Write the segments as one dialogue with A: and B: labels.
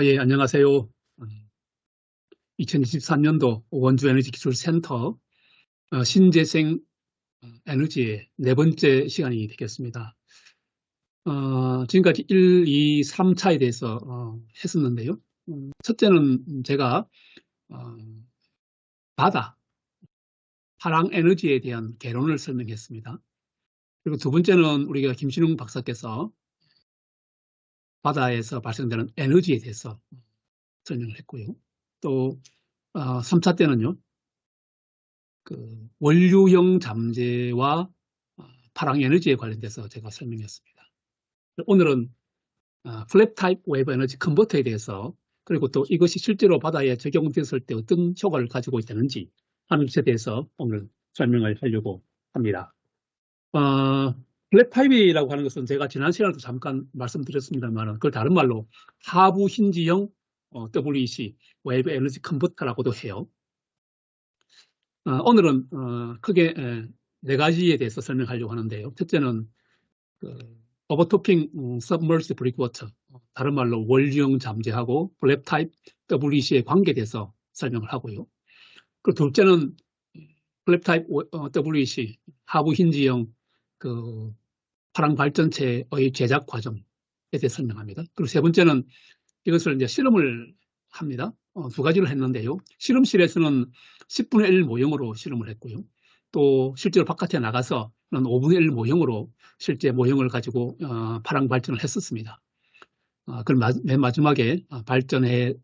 A: 예, 안녕하세요. 2023년도 원주에너지기술센터 신재생 에너지의 네 번째 시간이 되겠습니다. 지금까지 1, 2, 3차에 대해서 했었는데요. 첫째는 제가 바다, 파랑 에너지에 대한 개론을 설명했습니다. 그리고 두 번째는 우리가 김신웅 박사께서 바다에서 발생되는 에너지에 대해서 설명을 했고요. 또 3차 때는요. 원료형 잠재와 파랑 에너지에 관련돼서 제가 설명했습니다. 오늘은 플랫 타입 웨이브 에너지 컨버터에 대해서 그리고 또 이것이 실제로 바다에 적용됐을 때 어떤 효과를 가지고 있다는지 하는 것에 대해서 오늘 설명을 하려고 합니다. 플랫 타입이라고 하는 것은 제가 지난 시간에도 잠깐 말씀드렸습니다만 그걸 다른 말로 하부 힌지형 WEC 웨이브 에너지 컨버터라고도 해요. 오늘은 크게 네 가지에 대해서 설명하려고 하는데요. 첫째는 오버토핑 submerged breakwater, 다른 말로 원료형 잠재하고 플랫 타입 WEC의 관계에 대해서 설명을 하고요. 그리고 둘째는 플랫 타입 WEC 하부 힌지형 파랑 발전체의 제작 과정에 대해 설명합니다. 그리고 세 번째는 이것을 이제 실험을 합니다. 두 가지를 했는데요. 실험실에서는 10분의 1 모형으로 실험을 했고요. 또 실제로 바깥에 나가서는 5분의 1 모형으로 실제 모형을 가지고 파랑 발전을 했었습니다. 그럼 맨 마지막에 발전했을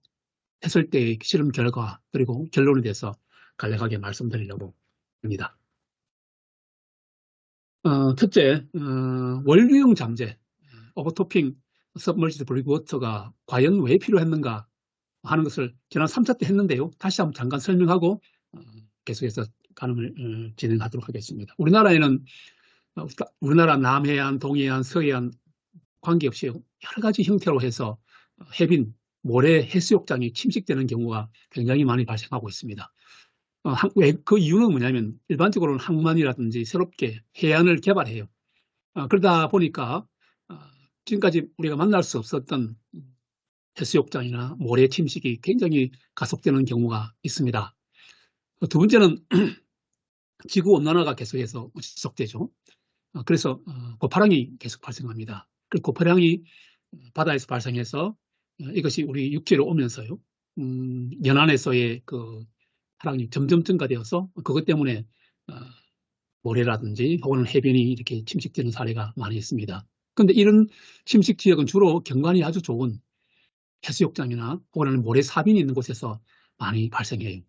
A: 때의 실험 결과 그리고 결론에 대해서 간략하게 말씀드리려고 합니다. 첫째, 원료형 잠재, 오버토핑 submerged breakwater가 과연 왜 필요했는가 하는 것을 지난 3차 때 했는데요. 다시 한번 잠깐 설명하고 계속해서 가능을 진행하도록 하겠습니다. 우리나라 남해안, 동해안, 서해안 관계없이 여러 가지 형태로 해서 해빈, 모래, 해수욕장이 침식되는 경우가 굉장히 많이 발생하고 있습니다. 그 이유는 뭐냐면 일반적으로는 항만이라든지 새롭게 해안을 개발해요. 그러다 보니까 지금까지 우리가 만날 수 없었던 해수욕장이나 모래 침식이 굉장히 가속되는 경우가 있습니다. 두 번째는 지구온난화가 계속해서 지속되죠. 그래서 고파랑이 계속 발생합니다. 그 고파랑이 바다에서 발생해서 이것이 우리 육지로 오면서요. 연안에서의 파랑이 점점 증가되어서 그것 때문에 모래라든지 혹은 해변이 이렇게 침식되는 사례가 많이 있습니다. 그런데 이런 침식 지역은 주로 경관이 아주 좋은 해수욕장이나 혹은 모래 사빈이 있는 곳에서 많이 발생해요.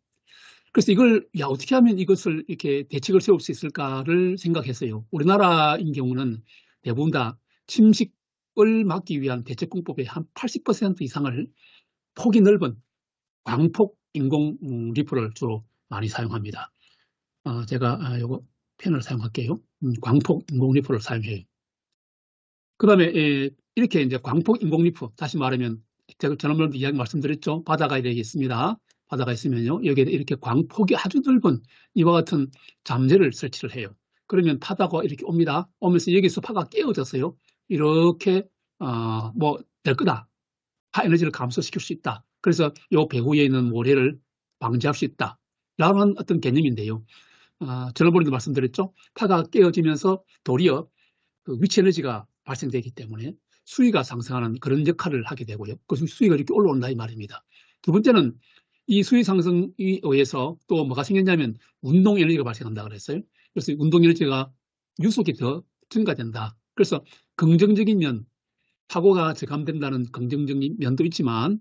A: 그래서 이걸 어떻게 하면 이것을 이렇게 대책을 세울 수 있을까를 생각했어요. 우리나라인 경우는 대부분 다 침식을 막기 위한 대책공법의 한 80% 이상을 폭이 넓은 광폭 인공 리프를 주로 많이 사용합니다. 제가 요거 펜을 사용할게요. 광폭 인공 리프를 사용해요. 그 다음에 이렇게 이제 광폭 인공 리프, 다시 말하면 제가 지난번에도 이야기 말씀드렸죠. 바다가 이렇게 있습니다. 바다가 있으면요. 여기에 이렇게 광폭이 아주 넓은 이와 같은 잠재를 설치를 해요. 그러면 파다가 이렇게 옵니다. 오면서 여기서 파가 깨어져서요. 이렇게 될 거다. 파 에너지를 감소시킬 수 있다. 그래서 이 배후에 있는 모래를 방지할 수 있다. 라는 어떤 개념인데요. 지난번에도 말씀드렸죠. 파가 깨어지면서 도리어 위치 에너지가 발생되기 때문에 수위가 상승하는 그런 역할을 하게 되고요. 그 수위가 이렇게 올라온다 이 말입니다. 두 번째는 이 수위 상승에 의해서 또 뭐가 생겼냐면 운동 에너지가 발생한다 그랬어요. 그래서 운동 에너지가 유속이 더 증가된다. 그래서 긍정적인 면, 사고가 저감된다는 긍정적인 면도 있지만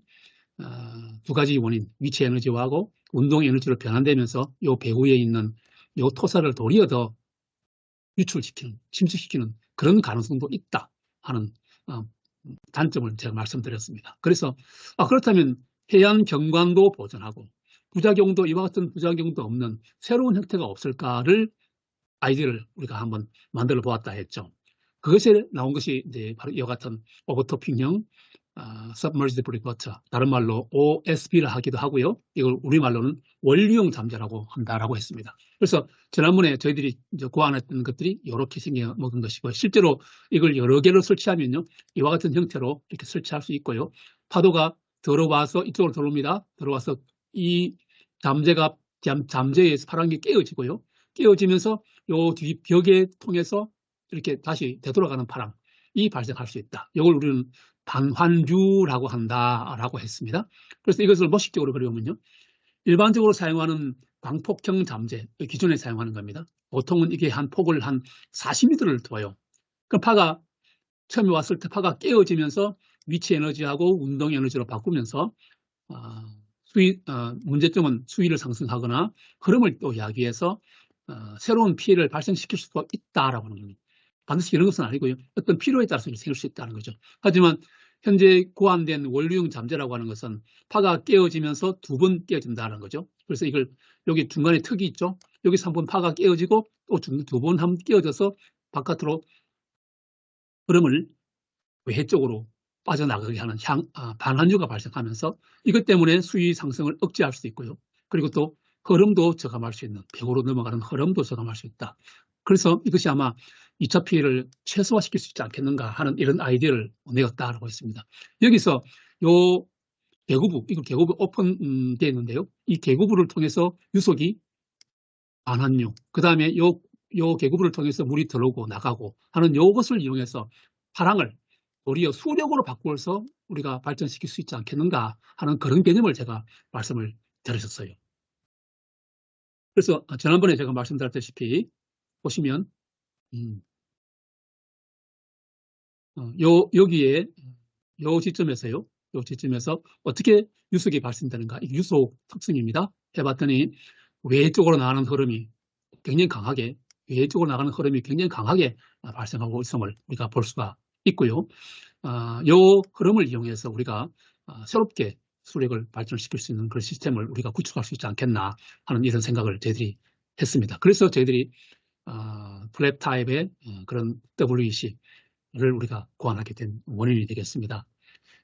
A: 두 가지 원인, 위치 에너지하고 운동 에너지로 변환되면서 이 배후에 있는 이 토사를 도리어 더 유출시키는, 침식시키는 그런 가능성도 있다 하는 단점을 제가 말씀드렸습니다. 그래서 그렇다면 해안 경관도 보존하고 부작용도 이와 같은 부작용도 없는 새로운 형태가 없을까를 아이디어를 우리가 한번 만들어 보았다 했죠. 그것에 나온 것이 이제 바로 이와 같은 오버토핑형 submerged breakwater, 다른 말로 OSB를 하기도 하고요. 이걸 우리말로는 원료형 잠재라고 한다라고 했습니다. 그래서 지난번에 저희들이 이제 고안했던 것들이 이렇게 생겨먹은 것이고 실제로 이걸 여러 개로 설치하면요. 이와 같은 형태로 이렇게 설치할 수 있고요. 파도가 들어와서 이쪽으로 들어옵니다. 들어와서 이 잠재에서 파란 게 깨어지고요. 깨어지면서 요 뒤 벽에 통해서 이렇게 다시 되돌아가는 파랑이 발생할 수 있다. 이걸 우리는 반환류라고 한다라고 했습니다. 그래서 이것을 무식적으로 그려보면요. 일반적으로 사용하는 광폭형 잠재, 기존에 사용하는 겁니다. 보통은 이게 한 폭을 한 40m를 둬요. 그럼 파가 처음에 왔을 때 파가 깨어지면서 위치 에너지하고 운동 에너지로 바꾸면서 문제점은 수위를 상승하거나 흐름을 또 야기해서 새로운 피해를 발생시킬 수도 있다라고 하는 겁니다. 반드시 이런 것은 아니고요. 어떤 필요에 따라서 생길 수 있다는 거죠. 하지만 현재 고안된 원류형 잠재라고 하는 것은 파가 깨어지면서 두 번 깨어진다는 거죠. 그래서 이걸 여기 중간에 턱이 있죠. 여기서 한 번 파가 깨어지고 또 두 번 한 번 깨어져서 바깥으로 흐름을 외해 쪽으로 빠져나가게 하는 반환류가 발생하면서 이것 때문에 수위 상승을 억제할 수 있고요. 그리고 또 흐름도 저감할 수 있는, 벽으로 넘어가는 흐름도 저감할 수 있다. 그래서 이것이 아마 2차 피해를 최소화시킬 수 있지 않겠는가 하는 이런 아이디어를 내었다라고 했습니다. 여기서 요 계구부, 이거 계구부 오픈되어 있는데요. 이 계구부를 통해서 유속이 반환류, 그 다음에 요 계구부를 통해서 물이 들어오고 나가고 하는 요것을 이용해서 파랑을 도리어 수력으로 바꾸어서 우리가 발전시킬 수 있지 않겠는가 하는 그런 개념을 제가 말씀을 드렸었어요. 그래서 지난번에 제가 말씀드렸다시피 보시면 여기에 요 지점에서요. 요 지점에서 어떻게 유속이 발생되는가? 이 유속 특성입니다. 해봤더니 외 쪽으로 나가는 흐름이 굉장히 강하게 발생하고 있음을 우리가 볼 수가 있고요. 요 흐름을 이용해서 우리가 새롭게 수력을 발전시킬 수 있는 그런 시스템을 우리가 구축할 수 있지 않겠나 하는 이런 생각을 저희들이 했습니다. 그래서 저희들이 플랩 타입의 그런 WEC를 우리가 고안하게 된 원인이 되겠습니다.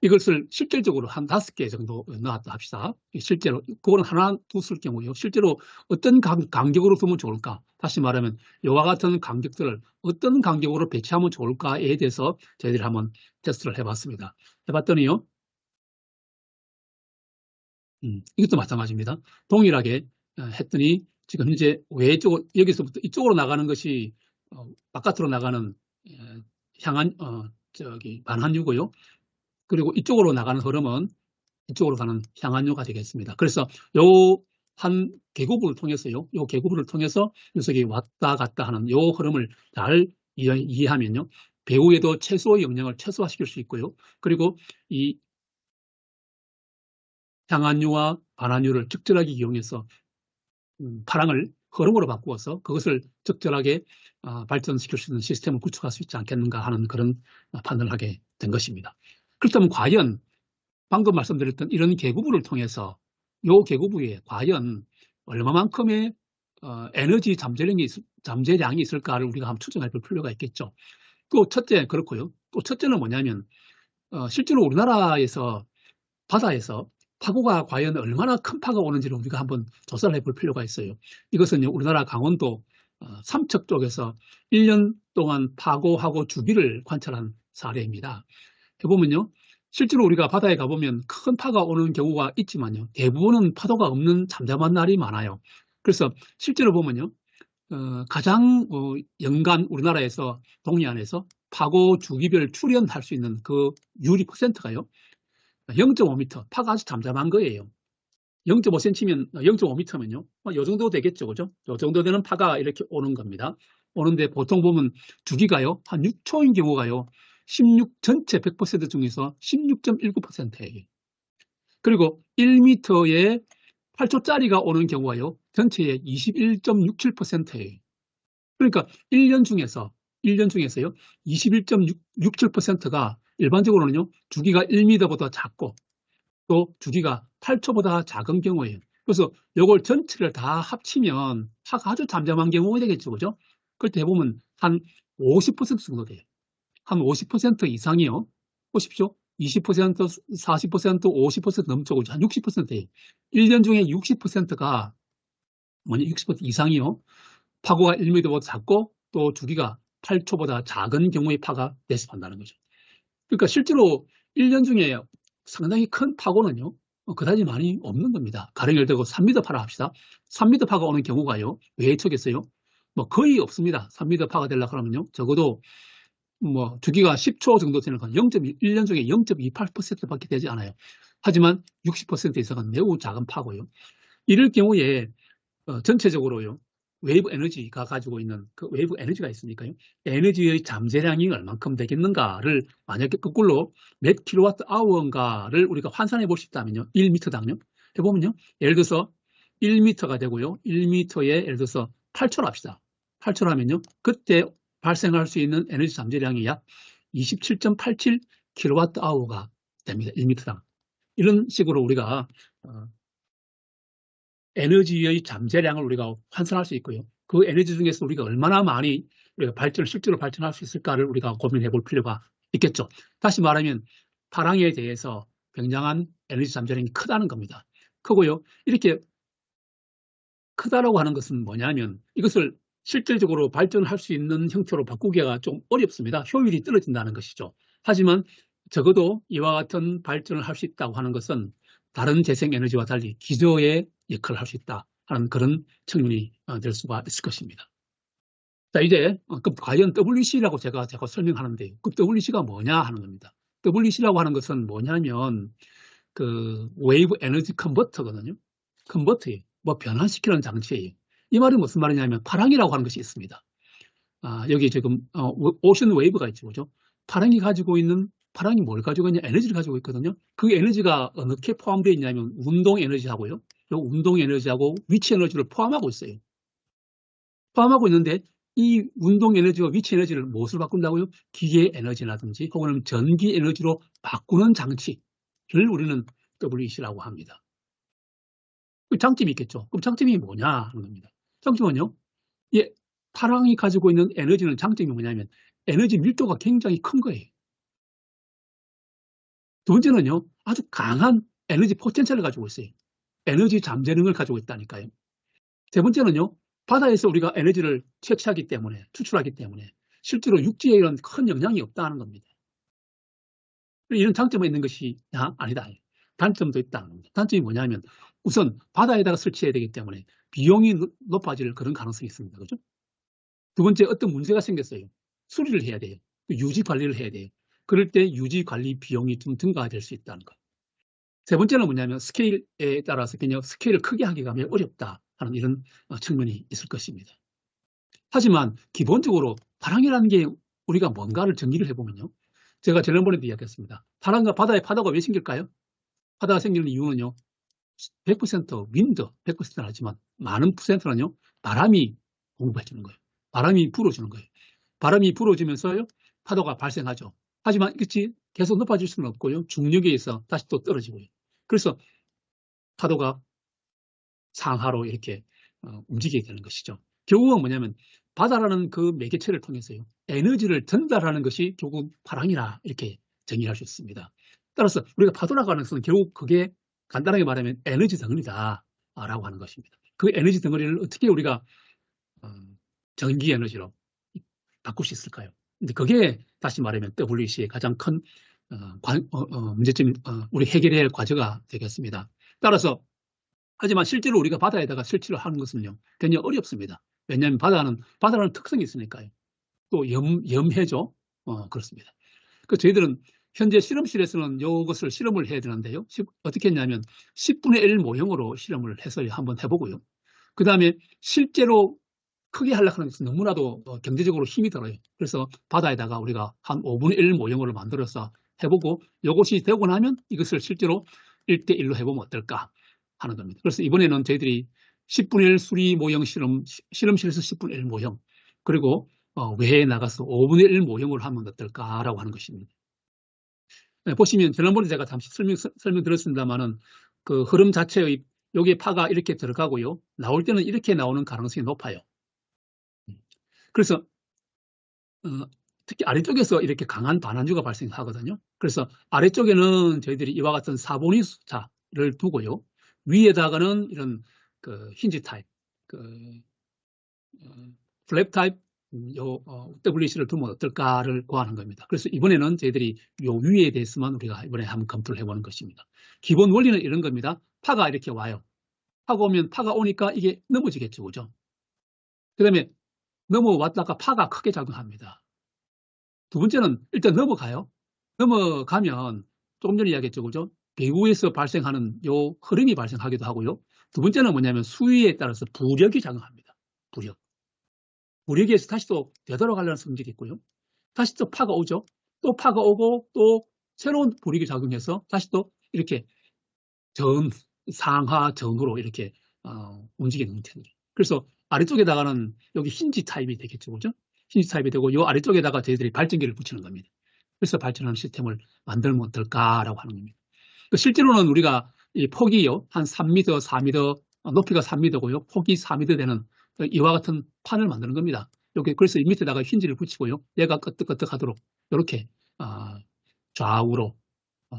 A: 이것을 실질적으로 한 5개 정도 넣었다 합시다. 실제로 그거는 하나 두 쓸 경우요. 실제로 어떤 간격으로 두면 좋을까? 다시 말하면 이와 같은 간격들을 어떤 간격으로 배치하면 좋을까에 대해서 저희들이 한번 테스트를 해봤습니다. 해봤더니요. 이것도 마찬가지입니다. 동일하게 했더니 지금 현재 외쪽 여기서부터 이쪽으로 나가는 것이 바깥으로 나가는 반환류고요. 그리고 이쪽으로 나가는 흐름은 이쪽으로 가는 향환류가 되겠습니다. 그래서 요 한 계구부를 통해서요. 요 계구부를 통해서 녀석이 왔다 갔다 하는 요 흐름을 잘 이해하면요. 배후에도 최소의 영향을 최소화시킬 수 있고요. 그리고 이 향환류와 반환류를 적절하게 이용해서 파랑을 흐름으로 바꾸어서 그것을 적절하게 발전시킬 수 있는 시스템을 구축할 수 있지 않겠는가 하는 그런 판단을 하게 된 것입니다. 그렇다면 과연 방금 말씀드렸던 이런 계구부를 통해서 이 계구부에 과연 얼마만큼의 에너지 잠재량이 있을까를 우리가 한번 추정해 볼 필요가 있겠죠. 또 첫째 그렇고요. 또 첫째는 뭐냐면 실제로 우리나라에서 바다에서 파고가 과연 얼마나 큰 파가 오는지를 우리가 한번 조사를 해볼 필요가 있어요. 이것은 우리나라 강원도 삼척 쪽에서 1년 동안 파고하고 주기를 관찰한 사례입니다. 해보면요. 실제로 우리가 바다에 가보면 큰 파가 오는 경우가 있지만요. 대부분은 파도가 없는 잠잠한 날이 많아요. 그래서 실제로 보면요. 가장 연간 우리나라에서 동해안에서 파고 주기별 출현할 수 있는 그 유리 퍼센트가요. 0.5m, 파가 아주 잠잠한 거예요. 0.5cm면, 0.5m면요. 이 정도 되겠죠. 그죠? 이 정도 되는 파가 이렇게 오는 겁니다. 오는데 보통 보면 주기가요. 한 6초인 경우가요. 전체 100% 중에서 16.19%예요. 그리고 1m에 8초짜리가 오는 경우가요. 전체의 21.67%예요. 그러니까 1년 중에서요. 21.67%가 일반적으로는요. 주기가 1m보다 작고 또 주기가 8초보다 작은 경우예요. 그래서 이걸 전체를 다 합치면 파가 아주 잠잠한 경우가 되겠죠. 그죠? 그럴 때 해보면 한 50% 정도 돼요. 한 50% 이상이요. 보십시오. 20%, 40%, 50% 넘죠. 한 60%예요. 1년 중에 60%가 60% 이상이요. 파고가 1m보다 작고 또 주기가 8초보다 작은 경우의 파가 대습한다는 거죠. 그러니까 실제로 1년 중에 상당히 큰 파고는요, 그다지 많이 없는 겁니다. 가령 예를 들고 3m 파라 합시다. 3m 파가 오는 경우가요, 왜 척겠어요? 뭐 거의 없습니다. 3m 파가 되려고 하면요, 적어도 뭐 주기가 10초 정도 되는 건 1년 중에 0.28%밖에 되지 않아요. 하지만 60% 이상은 매우 작은 파고요. 이럴 경우에 전체적으로요, 웨이브 에너지가 가지고 있는 그 웨이브 에너지가 있으니까요, 에너지의 잠재량이 얼만큼 되겠는가를 만약에 거꾸로 몇 킬로와트 아워인가를 우리가 환산해 볼 수 있다면요, 1m당요 해보면요, 예를 들어서 1m가 되고요, 1m에 예를 들어서 8초 합시다. 8초 하면요, 그때 발생할 수 있는 에너지 잠재량이 약 27.87 킬로와트 아워가 됩니다. 1m당. 이런 식으로 우리가 에너지의 잠재량을 우리가 환산할 수 있고요. 그 에너지 중에서 우리가 얼마나 많이 우리가 실제로 발전할 수 있을까를 우리가 고민해 볼 필요가 있겠죠. 다시 말하면 파랑에 대해서 굉장한 에너지 잠재량이 크다는 겁니다. 크고요. 이렇게 크다라고 하는 것은 뭐냐면 이것을 실질적으로 발전할 수 있는 형태로 바꾸기가 좀 어렵습니다. 효율이 떨어진다는 것이죠. 하지만 적어도 이와 같은 발전을 할 수 있다고 하는 것은 다른 재생에너지와 달리 기저의 역할을 할 수 있다 하는 그런 측면이 될 수가 있을 것입니다. 자, 이제 과연 WEC라고 제가 설명하는데요. 그 WEC가 뭐냐 하는 겁니다. WEC라고 하는 것은 뭐냐면 그 웨이브 에너지 컨버터거든요. 컨버터예요. 뭐 변환시키는 장치예요. 이 말이 무슨 말이냐면 파랑이라고 하는 것이 있습니다. 여기 지금 오션 웨이브가 있죠, 그죠? 파랑이 뭘 가지고 있냐? 에너지를 가지고 있거든요. 그 에너지가 어떻게 포함되어 있냐면 운동 에너지하고요. 요 운동 에너지하고 위치 에너지를 포함하고 있어요. 포함하고 있는데 이 운동 에너지와 위치 에너지를 무엇을 바꾼다고요? 기계 에너지라든지 혹은 전기 에너지로 바꾸는 장치를 우리는 WEC라고 합니다. 그 장점이 있겠죠. 그럼 장점이 뭐냐 하는 겁니다. 장점은요, 파랑이 가지고 있는 에너지는 장점이 뭐냐면 에너지 밀도가 굉장히 큰 거예요. 두 번째는요, 아주 강한 에너지 포텐셜을 가지고 있어요. 에너지 잠재능을 가지고 있다니까요. 세 번째는요, 바다에서 우리가 에너지를 채취하기 때문에, 추출하기 때문에 실제로 육지에 이런 큰 영향이 없다는 겁니다. 이런 장점이 있는 것이 아니다. 단점도 있다는 겁니다. 단점이 뭐냐면 우선 바다에다가 설치해야 되기 때문에 비용이 높아질 그런 가능성이 있습니다. 그죠? 두 번째, 어떤 문제가 생겼어요. 수리를 해야 돼요. 유지 관리를 해야 돼요. 그럴 때 유지 관리 비용이 좀 증가될 수 있다는 것. 세 번째는 뭐냐면 스케일에 따라서 그냥 스케일을 크게 하기가 매우 어렵다 하는 이런 측면이 있을 것입니다. 하지만 기본적으로 파랑이라는 게 우리가 뭔가를 정리를 해보면요. 제가 지난번에도 이야기했습니다. 파랑과 바다의 파도가 왜 생길까요? 파도가 생기는 이유는요. 100% 윈드, 100%는 하지만 많은 퍼센트는요. 바람이 공급해 주는 거예요. 바람이 불어주는 거예요. 바람이 불어주면서요. 파도가 발생하죠. 하지만 그치 계속 높아질 수는 없고요. 중력에 의해서 다시 또 떨어지고요. 그래서 파도가 상하로 이렇게 움직이게 되는 것이죠. 결국은 뭐냐면 바다라는 그 매개체를 통해서요. 에너지를 전달하는 것이 결국 파랑이라 이렇게 정의할 수 있습니다. 따라서 우리가 파도라고 하는 것은 결국 그게 간단하게 말하면 에너지 덩어리다 라고 하는 것입니다. 그 에너지 덩어리를 어떻게 우리가 전기 에너지로 바꿀 수 있을까요? 근데 그게 다시 말하면 WEC의 가장 큰 문제점, 우리 해결해야 할 과제가 되겠습니다. 따라서 하지만 실제로 우리가 바다에다가 설치를 하는 것은요, 굉장히 어렵습니다. 왜냐하면 바다라는 특성이 있으니까요. 또 염해죠. 그렇습니다. 그 저희들은 현재 실험실에서는 이것을 실험을 해야 되는데요. 어떻게 했냐면 10분의 1 모형으로 실험을 해서 한번 해보고요. 그 다음에 실제로 크게 하려고 하는 것은 너무나도 경제적으로 힘이 들어요. 그래서 바다에다가 우리가 한 5분의 1 모형으로 만들어서 해보고 이것이 되고 나면 이것을 실제로 1대1로 해보면 어떨까 하는 겁니다. 그래서 이번에는 저희들이 10분의 1 수리 모형 실험실에서 10분의 1 모형, 그리고 외에 나가서 5분의 1 모형을 하면 어떨까라고 하는 것입니다. 네, 보시면 지난번에 제가 잠시 설명드렸습니다만은 그 흐름 자체의 여기에 파가 이렇게 들어가고요. 나올 때는 이렇게 나오는 가능성이 높아요. 그래서 특히 아래쪽에서 이렇게 강한 반환주가 발생하거든요. 그래서 아래쪽에는 저희들이 이와 같은 사보니 숫자를 두고요. 위에다가는 이런 그 힌지 타입, 플랩 타입, WC를 두면 어떨까를 구하는 겁니다. 그래서 이번에는 저희들이 요 위에 대해서만 우리가 이번에 한번 검토를 해보는 것입니다. 기본 원리는 이런 겁니다. 파가 이렇게 와요. 파가 오면 파가 오니까 이게 넘어지겠죠, 그죠? 그 다음에 넘어왔다가 파가 크게 작용합니다. 두 번째는 일단 넘어가요. 넘어가면 조금 전에 이야기했죠, 그죠? 배후에서 발생하는 요 흐름이 발생하기도 하고요. 두 번째는 뭐냐면 수위에 따라서 부력이 작용합니다. 부력. 부력에서 다시 또 되돌아가려는 성질이 있고요. 다시 또 파가 오죠. 또 파가 오고 또 새로운 부력이 작용해서 다시 또 이렇게 상하 전으로 이렇게 움직이는 형태입니다. 그래서 아래쪽에다가는 여기 힌지 타입이 되겠죠, 그죠? 힌지 타입이 되고 이 아래쪽에다가 저희들이 발전기를 붙이는 겁니다. 그래서 발전하는 시스템을 만들면 어떨까라고 하는 겁니다. 실제로는 우리가 이 폭이요 한 3m, 4m, 높이가 3m고요, 폭이 4m 되는 이와 같은 판을 만드는 겁니다. 여기 그래서 이 밑에다가 힌지를 붙이고요, 얘가 끄떡끄떡하도록 이렇게 좌우로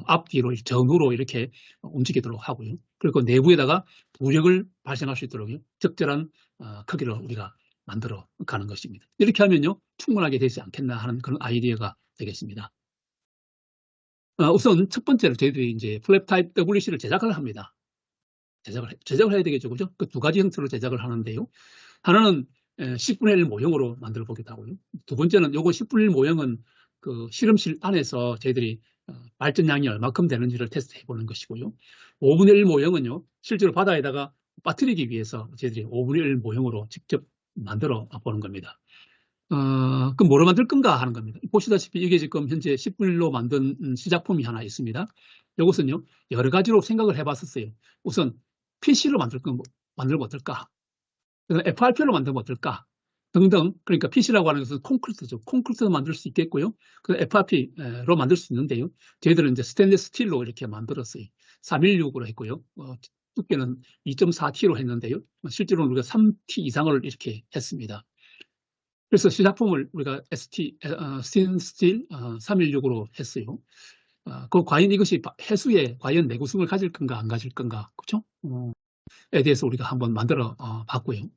A: 앞뒤로 정으로 이렇게 움직이도록 하고요. 그리고 내부에다가 부력을 발생할 수 있도록 적절한 크기로 우리가 만들어 가는 것입니다. 이렇게 하면요 충분하게 되지 않겠나 하는 그런 아이디어가 되겠습니다. 우선 첫 번째로 저희들이 이제 플랩 타입 WC를 제작을 합니다. 제작을 해야 되겠죠, 그죠? 그 두 가지 형태로 제작을 하는데요. 하나는 10분의 1 모형으로 만들어 보기도 하고요. 두 번째는 요거 10분의 1 모형은 그 실험실 안에서 저희들이 발전량이 얼마큼 되는지를 테스트해 보는 것이고요. 5분의 1 모형은요, 실제로 바다에다가 빠뜨리기 위해서 저희들이 5분의 1 모형으로 직접 만들어 보는 겁니다. 그럼 뭐로 만들 건가 하는 겁니다. 보시다시피 이게 지금 현재 10분의 1로 만든 시작품이 하나 있습니다. 이것은요, 여러 가지로 생각을 해봤었어요. 우선 PC로 만들면 어떨까? FRP로 만들면 어떨까? 등등. 그러니까 PC라고 하는 것은 콘크리트죠. 콘크리트도 만들 수 있겠고요. FRP로 만들 수 있는데요. 저희들은 이제 스테인리스 스틸로 이렇게 만들었어요. 316으로 했고요. 두께는 2.4T로 했는데요. 실제로는 우리가 3T 이상을 이렇게 했습니다. 그래서 시작품을 우리가 스테인리스 스틸 316으로 했어요. 과연 이것이 해수에 과연 내구성을 가질 건가 안 가질 건가, 그렇죠? 에 대해서 우리가 한번 만들어 봤고요.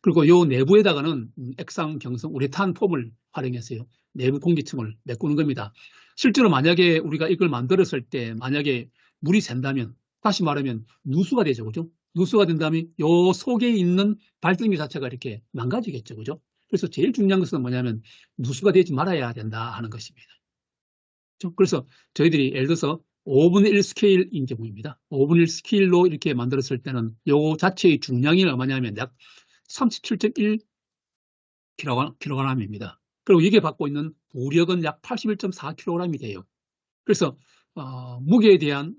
A: 그리고 요 내부에다가는 액상, 경성, 우레탄 폼을 활용했어요. 내부 공기층을 메꾸는 겁니다. 실제로 만약에 우리가 이걸 만들었을 때 만약에 물이 샌다면, 다시 말하면 누수가 되죠, 그죠? 누수가 된다면 요 속에 있는 발전기 자체가 이렇게 망가지겠죠, 그죠? 그래서 제일 중요한 것은 뭐냐면 누수가 되지 말아야 된다 하는 것입니다. 그래서 저희들이 예를 들어서 5분의 1 스케일인 경우입니다. 5분의 1 스케일로 이렇게 만들었을 때는 요 자체의 중량이 얼마냐면 약 37.1kg입니다. 그리고 이게 받고 있는 부력은 약 81.4kg이 돼요. 그래서 무게에 대한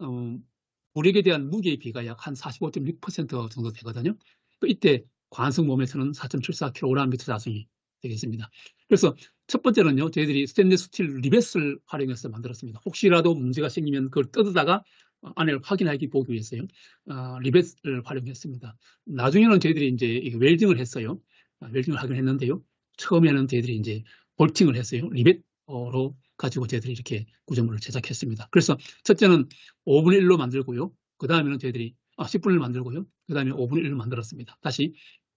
A: 부력에 대한 무게의 비가 약 한 45.6% 정도 되거든요. 또 이때 관성 몸에서는 4.74kgm 자승이 되겠습니다. 그래서 첫 번째는요, 저희들이 스테인리스 스틸 리벳을 활용해서 만들었습니다. 혹시라도 문제가 생기면 그걸 뜯어다가 안을 확인하기 보기 위해서요, 리벳을 활용했습니다. 나중에는 저희들이 이제 웰딩을 했어요. 웰딩을 하긴 했는데요. 처음에는 저희들이 이제 볼팅을 했어요. 리벳으로 가지고 저희들이 이렇게 구조물을 제작했습니다. 그래서 첫째는 5분의 1로 만들고요. 그 다음에는 저희들이 10분의 1 만들고요. 그 다음에 5분의 1을 만들었습니다. 다시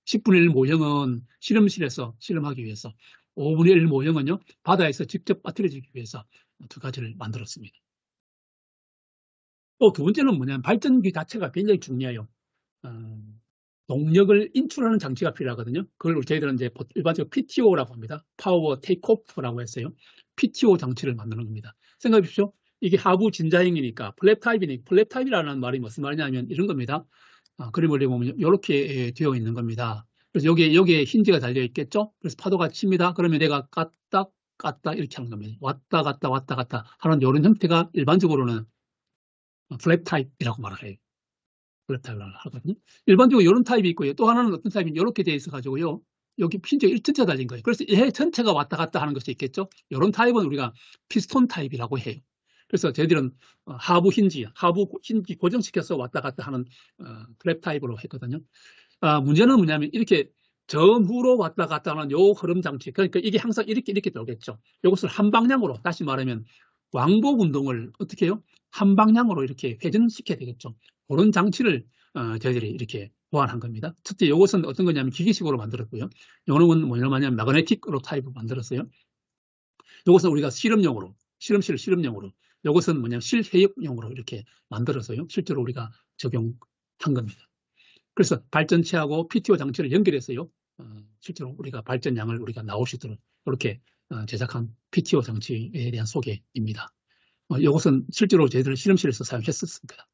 A: 10분의 1 모형은 실험실에서 실험하기 위해서, 5분의 1 모형은요, 바다에서 직접 빠뜨려지기 위해서 두 가지를 만들었습니다. 또 두 번째는 뭐냐면 발전기 자체가 굉장히 중요해요. 동력을 인출하는 장치가 필요하거든요. 그걸 저희들은 이제 일반적으로 PTO라고 합니다. 파워 테이크오프라고 했어요. PTO 장치를 만드는 겁니다. 생각해 보십시오. 이게 하부 진자형이니까 플랩 타입이니까, 플랩 타입이라는 말이 무슨 말이냐면 이런 겁니다. 그림을 보면 이렇게 되어 있는 겁니다. 그래서 여기에 힌지가 달려 있겠죠? 그래서 파도가 칩니다. 그러면 내가 깠다 이렇게 하는 겁니다. 왔다 갔다 하는 이런 형태가 일반적으로는 플랩 타입이라고 말을 해요. 플랩 타입이라고 하거든요. 일반적으로 이런 타입이 있고요. 또 하나는 어떤 타입이 이렇게 되어 있어가지고요, 여기 힌지가 1전체가 달린 거예요. 그래서 얘 전체가 왔다 갔다 하는 것이 있겠죠? 이런 타입은 우리가 피스톤 타입이라고 해요. 그래서 저희들은 하부 힌지 고정시켜서 왔다 갔다 하는 플랩 타입으로 했거든요. 문제는 뭐냐면 이렇게 전후로 왔다 갔다 하는 요 흐름 장치, 그러니까 이게 항상 이렇게 돌겠죠. 이것을 한 방향으로, 다시 말하면 왕복 운동을 어떻게 해요? 한 방향으로 이렇게 회전시켜야 되겠죠. 그런 장치를 저희들이 이렇게 보완한 겁니다. 첫째, 이것은 어떤 거냐면 기계식으로 만들었고요. 요거는 뭐냐면 마그네틱으로 타입으로 만들었어요. 이것은 우리가 실험용으로, 실험용으로, 이것은 뭐냐면 실해역용으로 이렇게 만들어서요. 실제로 우리가 적용한 겁니다. 그래서 발전체하고 PTO 장치를 연결해서요. 실제로 우리가 발전량을 우리가 나올 수 있도록 이렇게 제작한 PTO 장치에 대한 소개입니다. 이것은 실제로 저희들 실험실에서 사용했었습니다.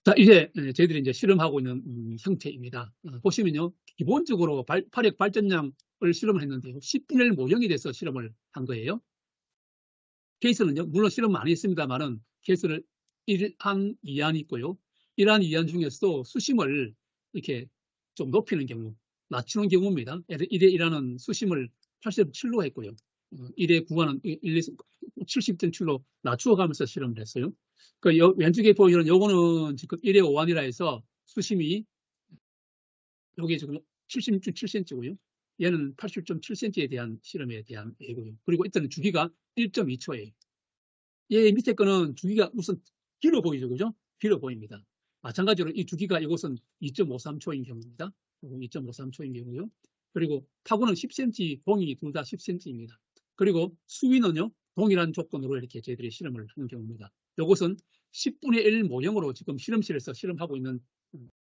A: 자, 이제 저희들이 이제 실험하고 있는 형태입니다. 보시면요. 기본적으로 발액 발전량을 실험을 했는데요. 10분의 1 모형이 돼서 실험을 한 거예요. 케이스는요. 물론 실험 많이 했습니다만은 케이스를 1안, 2안이 있고요. 1안, 2안 중에서도 수심을 이렇게 좀 높이는 경우, 낮추는 경우입니다. 1에 1안은 수심을 87로 했고요. 1에 9안은 70.7로 낮추어가면서 실험을 했어요. 그 왼쪽에 보이는 요거는 지금 1에 5안이라 해서 수심이 여기 지금 76.7cm고요. 얘는 80.7cm에 대한 실험에 대한 예고요. 그리고 일단 주기가 1.2초예요. 얘 밑에 거는 주기가 우선 길어 보이죠, 그죠? 길어 보입니다. 마찬가지로 이 주기가 이것은 2.53초인 경우입니다. 2.53초인 경우요. 그리고 타구는 10cm, 봉이 둘 다 10cm입니다. 그리고 수위는요, 동일한 조건으로 이렇게 저희들이 실험을 하는 경우입니다. 이것은 10분의 1 모형으로 지금 실험실에서 실험하고 있는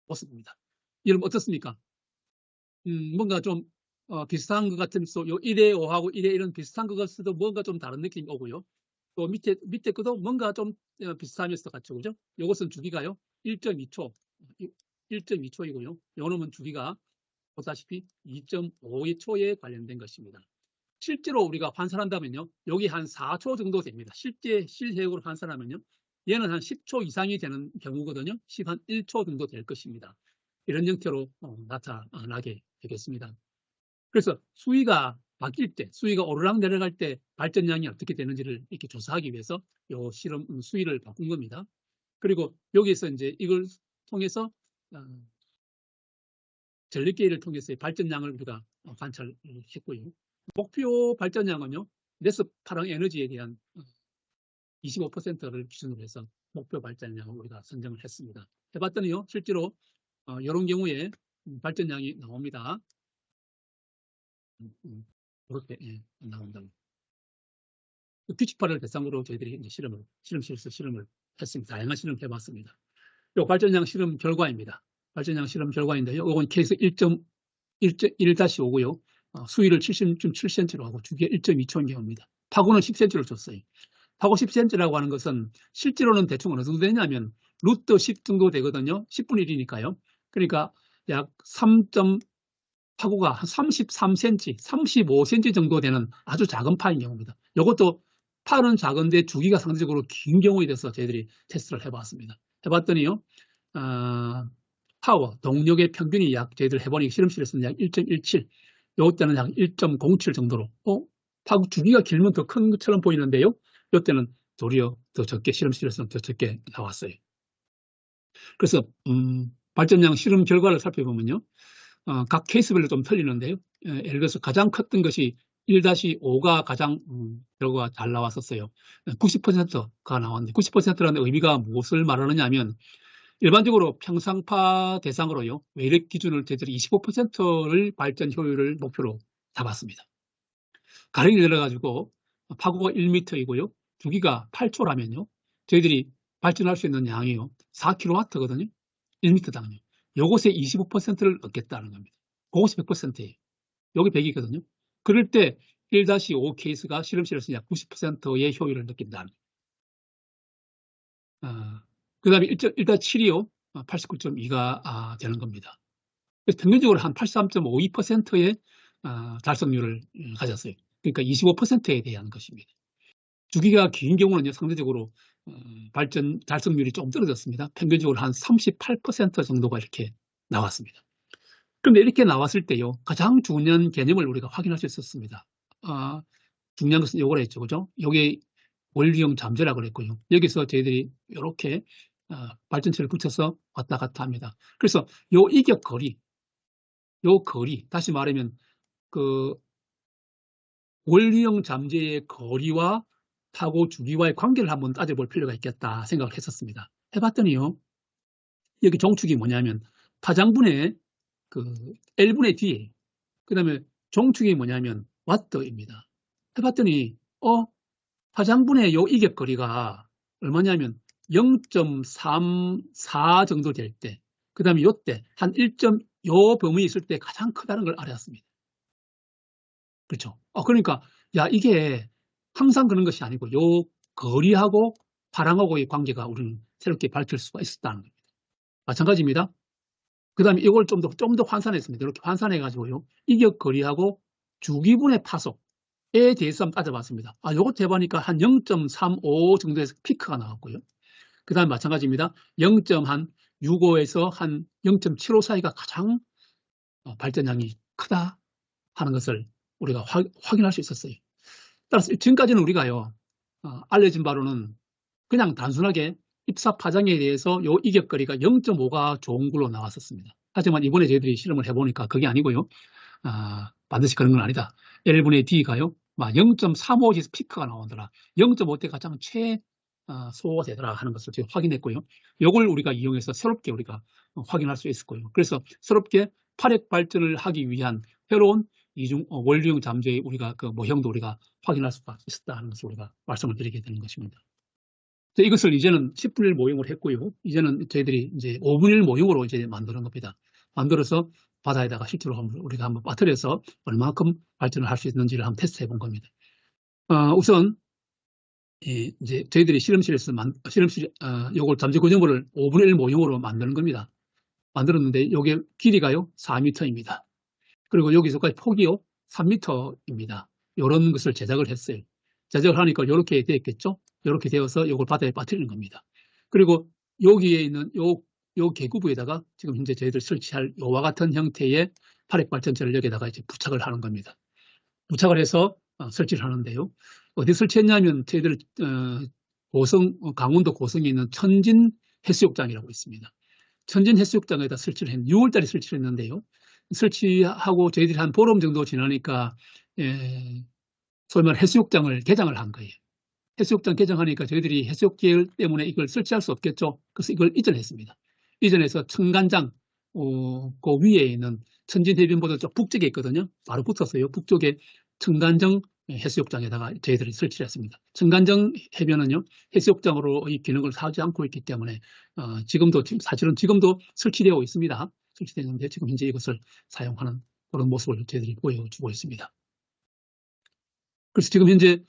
A: 모습입니다. 여러분 어떻습니까? 뭔가 좀 비슷한 것 같으면서 요 1에 5하고 1에 1은 비슷한 것 같아도 뭔가 좀 다른 느낌이 오고요. 또 밑에 것도 뭔가 좀 비슷하면서 같죠, 그죠? 요것은 주기가요 1.2초, 1.2초이고요. 요놈은 주기가 보다시피 2.52초에 관련된 것입니다. 실제로 우리가 환산한다면요, 여기 한 4초 정도 됩니다. 실제 실해역으로 환산하면요, 얘는 한 10초 이상이 되는 경우거든요. 10한 1초 정도 될 것입니다. 이런 형태로 나타나게 되겠습니다. 그래서 수위가 바뀔 때, 수위가 오르락 내려갈 때 발전량이 어떻게 되는지를 이렇게 조사하기 위해서 이 실험 수위를 바꾼 겁니다. 그리고 여기서 이제 이걸 통해서 전력계를 통해서 발전량을 우리가 관찰했고요. 목표 발전량은요, 네스 파랑 에너지에 대한 25%를 기준으로 해서 목표 발전량을 우리가 선정을 했습니다. 해봤더니요, 실제로 이런 경우에 발전량이 나옵니다. 이렇게 나온다. 규칙파를 대상으로 저희들이 이제 실험실에서 실험을 했습니다. 다양한 실험을 해봤습니다. 이 발전량 실험 결과입니다. 발전량 실험 결과인데요. 이건 케이스 1-5고요. 수위를 70.7cm로 하고 주기가 1.2초인 경우입니다. 파고는 10cm로 줬어요. 파고 10cm라고 하는 것은 실제로는 대충 어느 정도 되냐면 루트 10 정도 되거든요. 10분의 1이니까요. 그러니까 약 파고가 한 33cm, 35cm 정도 되는 아주 작은 파인 경우입니다. 이것도 파는 작은데 주기가 상대적으로 긴 경우에 대해서 저희들이 테스트를 해봤습니다. 해봤더니요, 파워, 동력의 평균이 약 저희들 해보니 실험실에서는 약 1.17, 요때는 약 1.07 정도로, 파고 주기가 길면 더 큰 것처럼 보이는데요, 요때는 도리어 더 적게, 실험실에서는 더 적게 나왔어요. 그래서 발전량 실험 결과를 살펴보면요, 각 케이스별로 좀 틀리는데요. 예를 들어서 가장 컸던 것이 1-5가 가장 결과가 잘 나왔었어요. 90%가 나왔는데 90%라는 의미가 무엇을 말하느냐 하면 일반적으로 평상파 대상으로요. 외력 기준을 저희들이 25%를 발전 효율을 목표로 잡았습니다. 가령이 들어가지고 파고가 1m이고요. 주기가 8초라면요. 저희들이 발전할 수 있는 양이요. 4kW거든요. 1m당요. 요것의 25%를 얻겠다는 겁니다. 그것이 100%예요. 여기 100이거든요. 그럴 때 1-5 케이스가 실험실에서 약 90%의 효율을 느낀다. 그 다음에 1-7이요. 89.2가 되는 겁니다. 그래서 평균적으로 한 83.52%의 달성률을 가졌어요. 그러니까 25%에 대한 것입니다. 주기가 긴 경우는요, 상대적으로 달성률이 좀 떨어졌습니다. 평균적으로 한 38% 정도가 이렇게 나왔습니다. 그런데 이렇게 나왔을 때요, 가장 중요한 개념을 우리가 확인할 수 있었습니다. 중요한 것은 요거라 했죠, 그죠? 요게 원리형 잠재라고 그랬고요. 여기서 저희들이 이렇게 발전체를 붙여서 왔다 갔다 합니다. 그래서 요 이격 거리, 다시 말하면 그 원리형 잠재의 거리와 파고 주기와의 관계를 한번 따져볼 필요가 있겠다 생각을 했었습니다. 해봤더니요, 여기 종축이 뭐냐면 파장분의 그 L분의 D에 그 다음에 종축이 뭐냐면 와트입니다. 해봤더니 파장분의 요 이격거리가 얼마냐면 0.34 정도 될 때, 그 다음에 요때 한 1.요 범위에 있을 때 가장 크다는 걸 알았습니다. 그렇죠? 그러니까 야 이게 항상 그런 것이 아니고 요 거리하고 파랑하고의 관계가 우리는 새롭게 밝힐 수가 있었다는 겁니다. 마찬가지입니다. 그 다음에 이걸 좀 더 환산했습니다. 이렇게 환산해가지고요. 이격거리하고 주기분의 파속에 대해서 한번 따져봤습니다. 요것 해보니까 한 0.35 정도에서 피크가 나왔고요. 그 다음에 마찬가지입니다. 0.65에서 한 0.75 사이가 가장 발전량이 크다 하는 것을 우리가 확인할 수 있었어요. 따라서 지금까지는 우리가요, 알려진 바로는 그냥 단순하게 입사 파장에 대해서 요 이격거리가 0.5가 좋은 걸로 나왔었습니다. 하지만 이번에 저희들이 실험을 해보니까 그게 아니고요. 반드시 그런 건 아니다. L분의 D가요, 0.35에서 피크가 나오더라. 0.5대 가장 최소가 되더라 하는 것을 제가 확인했고요. 이걸 우리가 이용해서 새롭게 우리가 확인할 수 있었고요. 그래서 새롭게 파력 발전을 하기 위한 새로운 원리형 잠재의 우리가 그 모형도 우리가 확인할 수가 있었다는 것을 우리가 말씀을 드리게 되는 것입니다. 이것을 이제는 10분의 1 모형을 했고요. 이제는 저희들이 이제 5분의 1 모형으로 이제 만드는 겁니다. 만들어서 바다에다가 실제로 우리가 한번 빠뜨려서 얼마큼 발전을 할 수 있는지를 한번 테스트 해본 겁니다. 우선 이제 저희들이 실험실에서 요걸 잠재 고정물을 5분의 1 모형으로 만드는 겁니다. 만들었는데 요게 길이가요 4m입니다. 그리고 여기서까지 폭이요 3m입니다. 이런 것을 제작을 했어요. 제작을 하니까 이렇게 되었겠죠. 이렇게 되어서 이걸 바다에 빠뜨리는 겁니다. 그리고 여기에 있는 요 계구부에다가 지금 현재 저희들 설치할 요와 같은 형태의 파력발전체를 여기다가 이제 부착을 하는 겁니다. 부착을 해서 설치를 하는데요. 어디 설치했냐면 저희들 강원도 고성에 있는 천진 해수욕장이라고 있습니다. 천진 해수욕장에다 설치를 했는데 6월달에 설치를 했는데요. 설치하고 저희들이 한 보름 정도 지나니까 소위 말해 해수욕장을 개장을 한 거예요. 해수욕장 개장하니까 저희들이 해수욕계 때문에 이걸 설치할 수 없겠죠. 그래서 이걸 이전했습니다. 이전해서 청간장 그 위에 있는 천진해변보다 좀 북쪽에 있거든요. 바로 붙었어요. 북쪽에 청간정 해수욕장에다가 저희들이 설치를 했습니다. 청간정 해변은요 해수욕장으로 이 기능을 하지 않고 있기 때문에 사실은 지금도 설치되어 있습니다. 설치되는데 지금 현재 이것을 사용하는 그런 모습을 저희들이 보여주고 있습니다. 그래서 지금 현재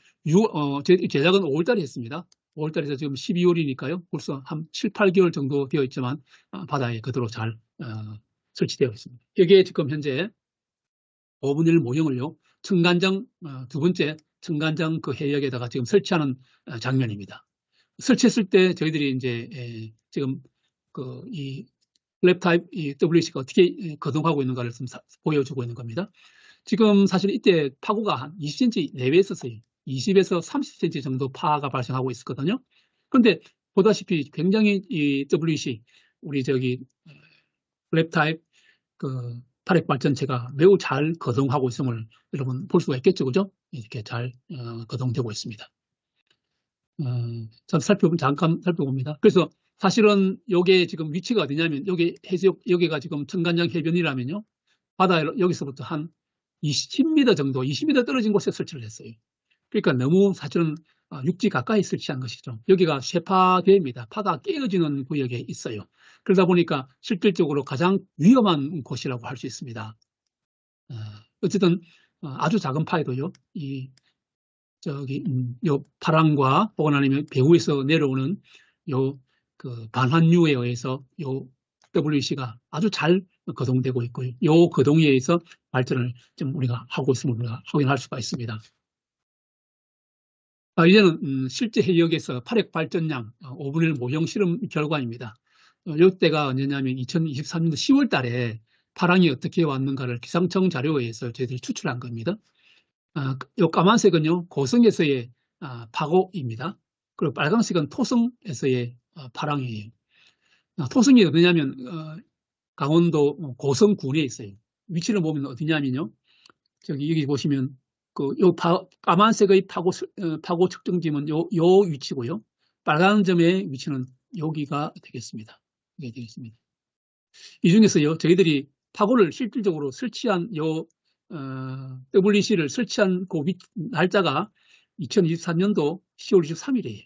A: 제작은 5월달에 했습니다. 5월달에서 지금 12월이니까요. 벌써 한 7, 8개월 정도 되어 있지만 바다에 그대로 잘 설치되어 있습니다. 여기에 지금 현재 5분의 1 모형을요. 청간정 두 번째 청간정 그 해역에다가 지금 설치하는 장면입니다. 설치했을 때 저희들이 이제 지금 이 플랩 타입 이 WC가 어떻게 거동하고 있는가를 좀 보여주고 있는 겁니다. 지금 사실 이때 파고가 한 20cm 내외에 있었어요. 20에서 30cm 정도 파가 발생하고 있었거든요. 그런데 보다시피 굉장히 이 WC 우리 플랩 타입 그 파력 발전체가 매우 잘 거동하고 있음을 여러분 볼 수가 있겠죠, 그죠? 이렇게 잘 거동되고 있습니다. 잠깐 살펴봅니다. 그래서 사실은 요게 지금 위치가 어디냐면 여기가 지금 청간장 해변이라면요. 바다에 여기서부터 한 10m 정도, 20m 떨어진 곳에 설치를 했어요. 그러니까 너무 사실은 육지 가까이 설치한 것이죠. 여기가 쇠파대입니다. 파가 깨어지는 구역에 있어요. 그러다 보니까 실질적으로 가장 위험한 곳이라고 할 수 있습니다. 어쨌든 아주 작은 파에도요. 요 파랑과 혹은 아니면 배후에서 내려오는 그 반환류에 의해서 요 WC가 아주 잘 거동되고 있고요. 요 거동에 의해서 발전을 좀 우리가 하고 있음을 우리가 확인할 수가 있습니다. 이제는 실제 해역에서 파력 발전량 5분의 1 모형 실험 결과입니다. 이때가 언제냐면 2023년도 10월 달에 파랑이 어떻게 왔는가를 기상청 자료에 의해서 저희들이 추출한 겁니다. 요 까만색은요, 고성에서의 파고입니다. 그리고 빨간색은 토성에서의 파랑이에요. 토성이 어디냐면 강원도 고성군에 있어요. 위치를 보면 어디냐면요. 여기 보시면 까만색의 파고 측정점은 요 위치고요. 빨간 점의 위치는 여기가 되겠습니다. 이게 되겠습니다. 이 중에서요, 저희들이 파고를 실질적으로 설치한 WC를 설치한 그 날짜가 2023년도 10월 23일이에요.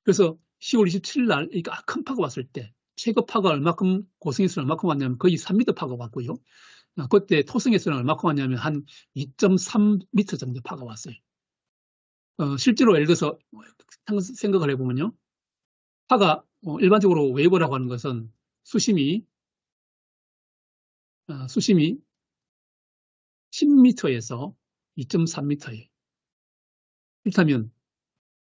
A: 그래서 10월 27일 날 큰 파가 왔을 때 최고 파가 얼마큼 고성에서는 얼마큼 왔냐면 거의 3m 파가 왔고요. 그때 토성에서는 얼마큼 왔냐면 한 2.3m 정도 파가 왔어요. 실제로 예를 들어서 생각을 해보면요. 파가 일반적으로 웨이브라고 하는 것은 수심이 10m에서 2.3m예요. 그렇다면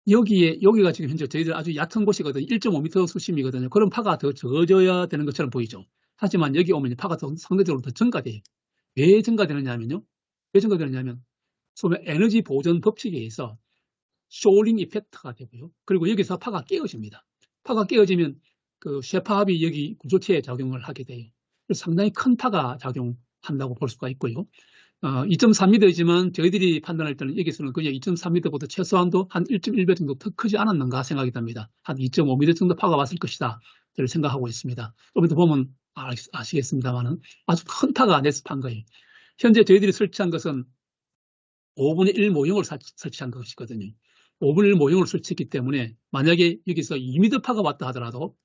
A: 여기가 지금 현재 저희들 아주 얕은 곳이거든요. 1.5m 수심이거든요. 그럼 파가 더 적어져야 되는 것처럼 보이죠. 하지만 여기 오면 파가 상대적으로 더 증가돼요. 왜 증가되느냐면요. 왜 증가되느냐면 소위 에너지 보존 법칙에 의해서 쇼링 이펙트가 되고요. 그리고 여기서 파가 깨어집니다. 파가 깨어지면 그 쇠파합이 여기 구조체에 작용을 하게 돼요. 그래서 상당히 큰 파가 작용한다고 볼 수가 있고요. 2.3m이지만 저희들이 판단할 때는 여기서는 그냥 2.3m보다 최소한도 한 1.1배 정도 더 크지 않았는가 생각이 듭니다. 한 2.5m 정도 파가 왔을 것이다. 저를 생각하고 있습니다. 좀 이따 보면 아시겠습니다만은 아주 큰 파가 내습한 거예요. 현재 저희들이 설치한 것은 5분의 1 모형을 설치한 것이거든요. 5분의 1 모형을 설치했기 때문에 만약에 여기서 2m 파가 왔다 하더라도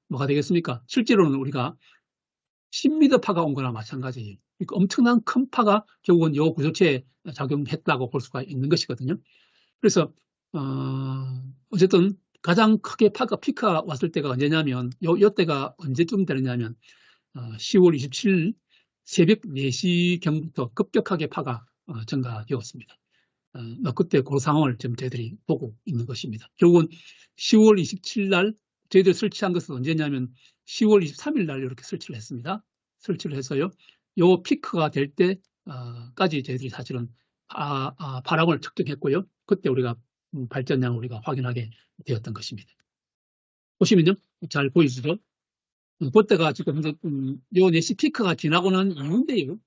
A: 뭐가 되겠습니까? 실제로는 우리가 10m 파가 온 거나 마찬가지예요. 그러니까 엄청난 큰 파가 결국은 이 구조체에 작용했다고 볼 수가 있는 것이거든요. 그래서 어쨌든 가장 크게 피크가 왔을 때가 언제냐면 이때가 언제쯤 되느냐면 10월 27일 새벽 4시경부터 급격하게 파가 증가되었습니다. 그때 그 상황을 지금 저희들이 보고 있는 것입니다. 결국은 10월 27일 날 저희들이 설치한 것은 언제냐면 10월 23일 날 이렇게 설치를 했습니다. 설치를 해서요. 요 피크가 될 때까지 저희들이 사실은 바람을 측정했고요. 그때 우리가 발전량을 우리가 확인하게 되었던 것입니다. 보시면요. 잘 보이시죠? 그때가 지금 현재 요 내시 피크가 지나고 난 이후인데요.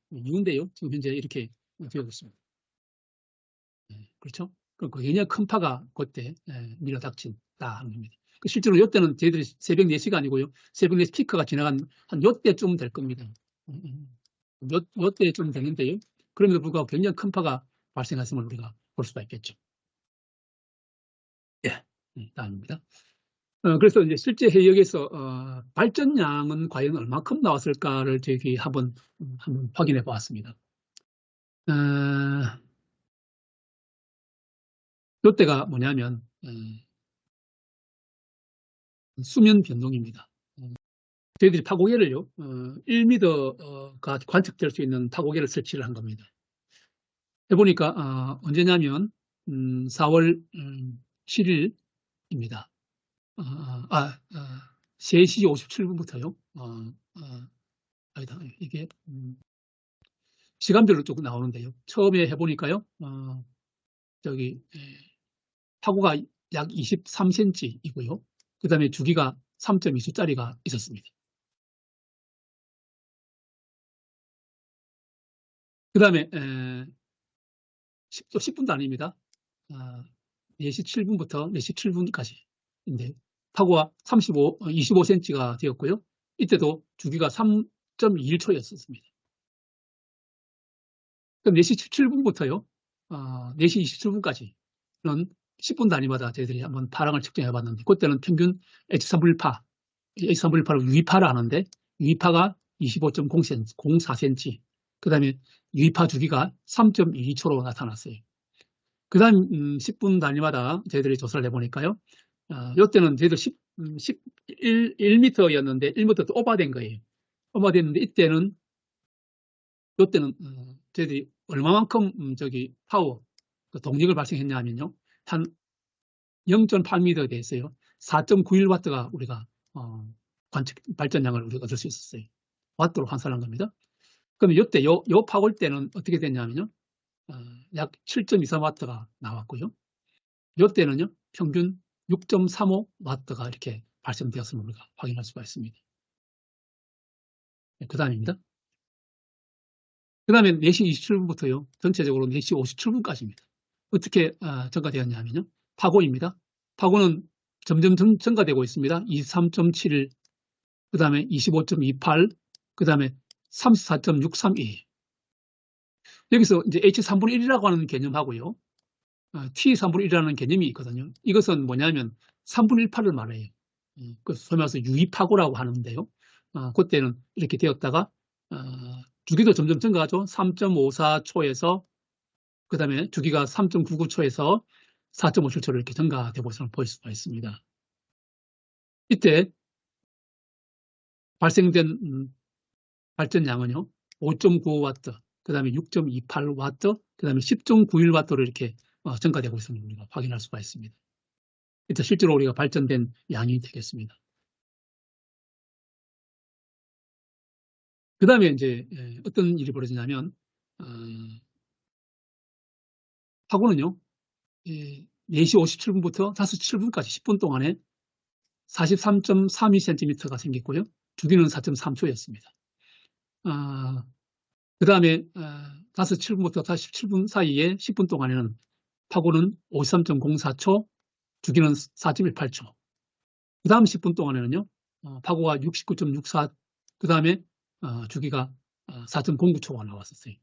A: 지금 현재 이렇게 되어 있습니다. 그렇죠? 굉장히 큰 파가 그때 밀어닥친다 하는 겁니다. 실제로 이때는 저희들이 새벽 4시가 아니고요. 새벽 4시 피크가 지나간 한 요때쯤 될 겁니다. 요때쯤 되는데요. 그럼에도 불구하고 굉장히 큰 파가 발생했음을 우리가 볼 수가 있겠죠. 예, 다음입니다. 그래서 이제 실제 해역에서 발전량은 과연 얼마큼 나왔을까를 저희 한번 확인해 보았습니다. 요때가 뭐냐면 수면 변동입니다. 저희들이 파고계를요, 1m가 관측될 수 있는 파고계를 설치를 한 겁니다. 해보니까 언제냐면 4월 7일입니다. 3시 57분부터요. 아니다, 이게 시간별로 조금 나오는데요. 처음에 해보니까요, 파고가 약 23cm이고요. 그 다음에 주기가 3.2초짜리가 있었습니다. 그 다음에 10분도 아닙니다. 4시 7분부터 4시 7분까지인데 파고가 25cm가 되었고요. 이때도 주기가 3.21초였습니다. 그럼 4시 7분부터요. 4시 27분까지는 10분 단위마다 저희들이 한번 파랑을 측정해 봤는데 그때는 평균 H3V1파를 유의파를 하는데 유의파가 25.04cm 그 다음에 유의파 주기가 3.22초로 나타났어요. 그 다음 10분 단위마다 저희들이 조사를 해보니까요. 이때는 저희들 1m였는데 1m도 오버된 거예요. 오버됐는데 이때는 저희들이 얼마만큼 파워 동력을 발생했냐 하면요. 한 0.8m에 대해서요. 4.91W가 우리가 발전량을 우리가 얻을 수 있었어요. 와트로 환산한 겁니다. 그럼 이때 요 파고일 때는 어떻게 됐냐면요. 약 7.23W가 나왔고요. 이때는요. 평균 6.35W가 이렇게 발생되었음을 우리가 확인할 수가 있습니다. 네, 그 다음입니다. 그 다음에 4시 27분부터요. 전체적으로 4시 57분까지입니다. 어떻게 증가되었냐면요. 파고입니다. 파고는 점점 증가되고 있습니다. 23.7일, 그 다음에 25.28, 그 다음에 34.632. 여기서 이제 H 3분의 1이라고 하는 개념하고요. T 3분의 1이라는 개념이 있거든요. 이것은 뭐냐면 3분의 1파를 말해요. 그 소위 말해서 유입파고라고 하는데요. 그때는 이렇게 되었다가 주기도 점점 증가하죠. 3.54초에서 그 다음에 주기가 3.99초에서 4.57초로 이렇게 증가되고 있음을 볼 수가 있습니다. 이때 발생된 발전량은요. 5.95W, 그 다음에 6.28W, 그 다음에 10.91W로 이렇게 증가되고 있음을 우리가 확인할 수가 있습니다. 이때 실제로 우리가 발전된 양이 되겠습니다. 그 다음에 이제 어떤 일이 벌어지냐면 파고는요. 4시 57분부터 5시 7분까지 10분 동안에 43.32cm가 생겼고요. 주기는 4.3초였습니다. 그 다음에 5시 7분부터 5시 17분 사이에 10분 동안에는 파고는 53.04초, 주기는 4.18초. 그 다음 10분 동안에는요. 파고가 69.64, 그 다음에 주기가 4.09초가 나왔었어요.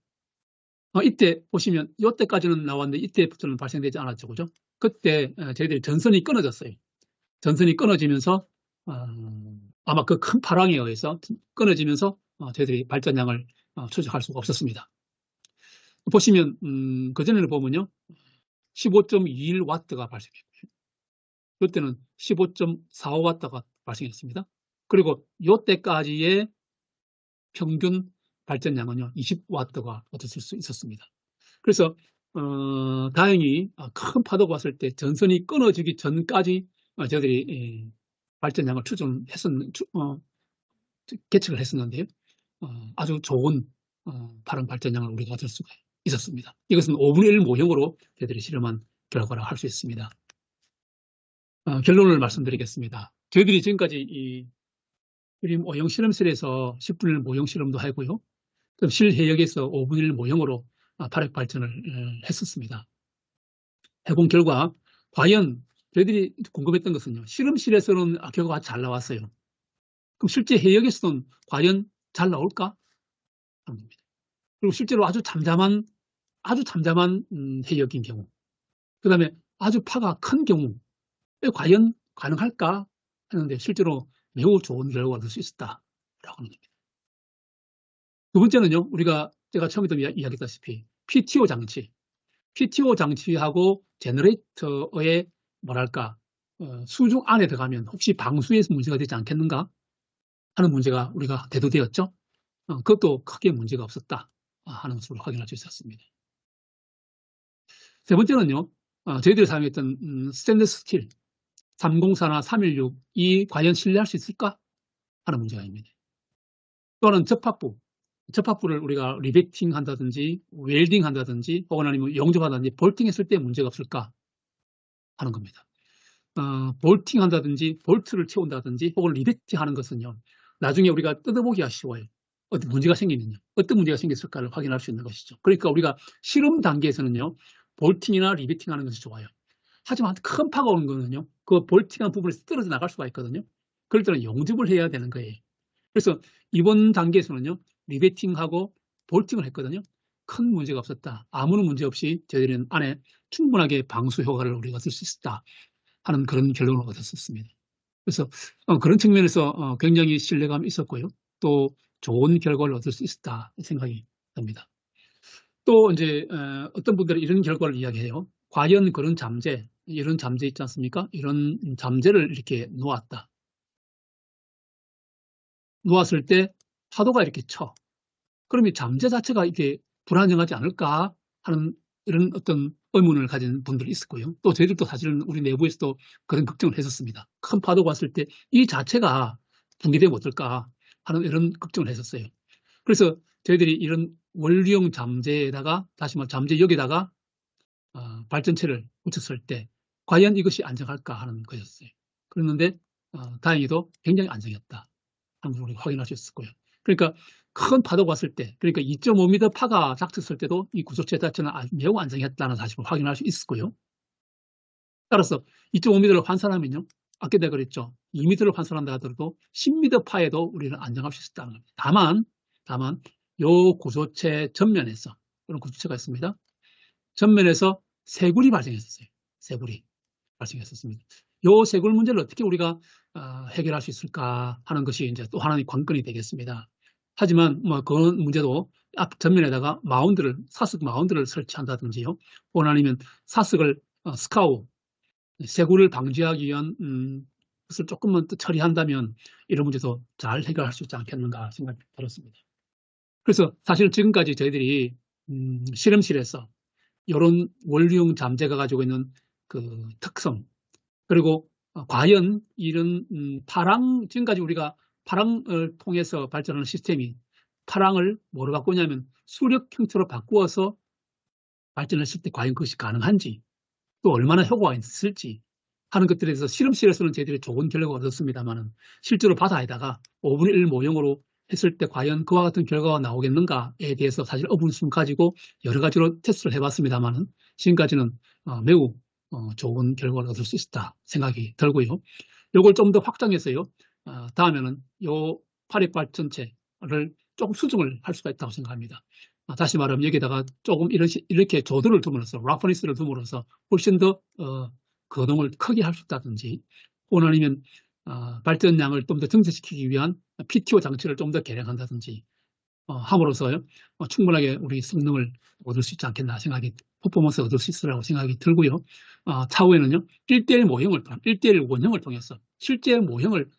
A: 이때 보시면 이때까지는 나왔는데 이때부터는 발생되지 않았죠. 그죠? 그때 저희들이 전선이 끊어졌어요. 전선이 끊어지면서 아마 그 큰 파랑에 의해서 끊어지면서 저희들이 발전량을 추적할 수가 없었습니다. 보시면 그전에는 보면요. 15.21W가 발생했고요. 이때는 15.45W가 발생했습니다. 그리고 이때까지의 평균 발전량은요. 20W가 얻었을 수 있었습니다. 그래서 다행히 큰 파도가 왔을 때 전선이 끊어지기 전까지 저희들이 발전량을 계측을 했었는데요. 아주 좋은 발행 발전량을 우리가 얻을 수가 있었습니다. 이것은 5분의 1 모형으로 저희들이 실험한 결과라 할 수 있습니다. 결론을 말씀드리겠습니다. 저희들이 지금까지 이 그림 O형 실험실에서 10분의 1 모형 실험도 하고요. 그럼 실해역에서 5분의 1 모형으로 발핵 발전을 했었습니다. 해본 결과 과연 저희들이 궁금했던 것은요. 실험실에서는 결과가 잘 나왔어요. 그럼 실제 해역에서는 과연 잘 나올까? 하는 겁니다. 그리고 실제로 아주 잠잠한 해역인 경우, 그 다음에 아주 파가 큰 경우에 과연 가능할까 하는데 실제로 매우 좋은 결과가 될 수 있었다라고 하는 겁니다. 두 번째는요, 제가 처음에도 이야기했다시피 PTO 장치하고 제너레이터의 뭐랄까 수중 안에 들어가면 혹시 방수에서 문제가 되지 않겠는가 하는 문제가 우리가 대두되었죠. 그것도 크게 문제가 없었다 하는 것으로 확인할 수 있었습니다. 세 번째는요, 저희들이 사용했던 스테인리스 스틸 304나 316이 과연 신뢰할 수 있을까 하는 문제가 있습니다. 또는 접합부를 우리가 리베팅 한다든지 웰딩 한다든지 혹은 아니면 용접한다든지 볼팅 했을 때 문제가 없을까 하는 겁니다. 볼팅 한다든지 볼트를 채운다든지 혹은 리베팅 하는 것은요. 나중에 우리가 뜯어보기가 쉬워요. 어떤 문제가 생기면요. 어떤 문제가 생겼을까를 확인할 수 있는 것이죠. 그러니까 우리가 실험 단계에서는요. 볼팅이나 리베팅 하는 것이 좋아요. 하지만 큰 파가 오는 거는요. 그 볼팅한 부분에서 떨어져 나갈 수가 있거든요. 그럴 때는 용접을 해야 되는 거예요. 그래서 이번 단계에서는요. 리베팅하고 볼팅을 했거든요. 큰 문제가 없었다. 아무런 문제 없이 저희들은 안에 충분하게 방수 효과를 우리가 얻을 수 있었다 하는 그런 결론을 얻었었습니다. 그래서 그런 측면에서 굉장히 신뢰감이 있었고요. 또 좋은 결과를 얻을 수 있었다 생각이 듭니다. 또 이제 어떤 분들은 이런 결과를 이야기해요. 과연 그런 잠재, 이런 잠재 있지 않습니까? 이런 잠재를 이렇게 놓았다. 놓았을 때 파도가 이렇게 쳐. 그러면 잠재 자체가 이렇게 불안정하지 않을까 하는 이런 어떤 의문을 가진 분들이 있었고요. 또 저희들도 사실은 우리 내부에서도 그런 걱정을 했었습니다. 큰 파도가 왔을 때 이 자체가 붕괴되면 어떨까 하는 이런 걱정을 했었어요. 그래서 저희들이 이런 원리형 잠재에다가 다시 말해 잠재역에다가 발전체를 붙였을 때 과연 이것이 안정할까 하는 것이었어요. 그랬는데 다행히도 굉장히 안정했다 하는 걸 우리가 확인할 수 있었고요. 그러니까 큰 파도가 왔을 때, 그러니까 2.5m 파가 작쳤을 때도 이 구조체 자체는 매우 안정했다는 사실을 확인할 수 있었고요. 따라서 2.5m를 환산하면요. 아까 내가 그랬죠. 2m를 환산한다 하더라도 10m 파에도 우리는 안정할 수 있다는 겁니다. 다만 요 구조체 전면에서 그런 구조체가 있습니다. 전면에서 세굴이 발생했었어요. 세굴이 발생했었습니다. 요 세굴 문제를 어떻게 우리가 해결할 수 있을까 하는 것이 이제 또 하나의 관건이 되겠습니다. 하지만 뭐 그런 문제도 앞 전면에다가 사석 마운드를 설치한다든지요. 혹은 아니면 사석을 스카우 세굴을 방지하기 위한 것을 조금만 더 처리한다면 이런 문제도 잘 해결할 수 있지 않겠는가 생각이 들었습니다. 그래서 사실 지금까지 저희들이 실험실에서 이런 원료형 잠재가 가지고 있는 그 특성 그리고 과연 이런 지금까지 우리가 파랑을 통해서 발전하는 시스템이 파랑을 뭐로 바꾸냐면 수력 형태로 바꾸어서 발전했을 때 과연 그것이 가능한지 또 얼마나 효과가 있을지 하는 것들에 대해서 실험실에서는 저희들이 좋은 결과가 얻었습니다만 실제로 바다에다가 5분의 1 모형으로 했을 때 과연 그와 같은 결과가 나오겠는가에 대해서 사실 의문심 가지고 여러 가지로 테스트를 해봤습니다만 지금까지는 매우 좋은 결과를 얻을 수 있다 생각이 들고요. 이걸 좀 더 확장해서요. 다음에는 이 파력발전체를 조금 수정을 할 수가 있다고 생각합니다. 다시 말하면 여기다가 조금 이렇게 조드를 둠으로써 락퍼니스를 둠으로써 훨씬 더 거동을 크게 할 수 있다든지 혹은 아니면 발전량을 좀 더 증대시키기 위한 PTO 장치를 좀 더 개량한다든지 함으로써 충분하게 우리 성능을 얻을 수 있지 않겠나 생각이 퍼포먼스 얻을 수 있으라고 생각이 들고요. 차후에는요 1대1 원형을 통해서 실제 모형을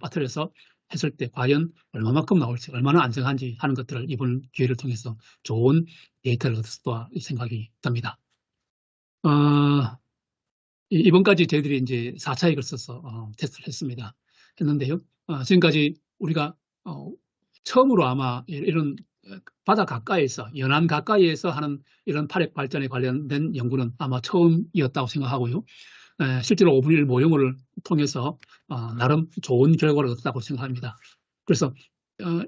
A: 빠뜨려서 했을 때 과연 얼마만큼 나올지 얼마나 안정한지 하는 것들을 이번 기회를 통해서 좋은 데이터를 얻을 거라 생각이 듭니다. 이번까지 저희들이 이제 4차에 걸쳐서 테스트를 했는데요. 지금까지 우리가 처음으로 아마 이런 바다 가까이에서 연안 가까이에서 하는 이런 파력 발전에 관련된 연구는 아마 처음이었다고 생각하고요. 실제로 5분의 1 모형을 통해서 나름 좋은 결과를 얻었다고 생각합니다. 그래서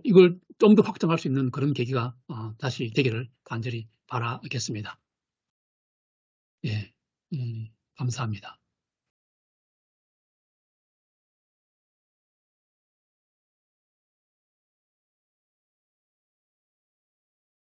A: 이걸 좀 더 확장할 수 있는 그런 계기가 다시 되기를 간절히 바라겠습니다. 예, 감사합니다.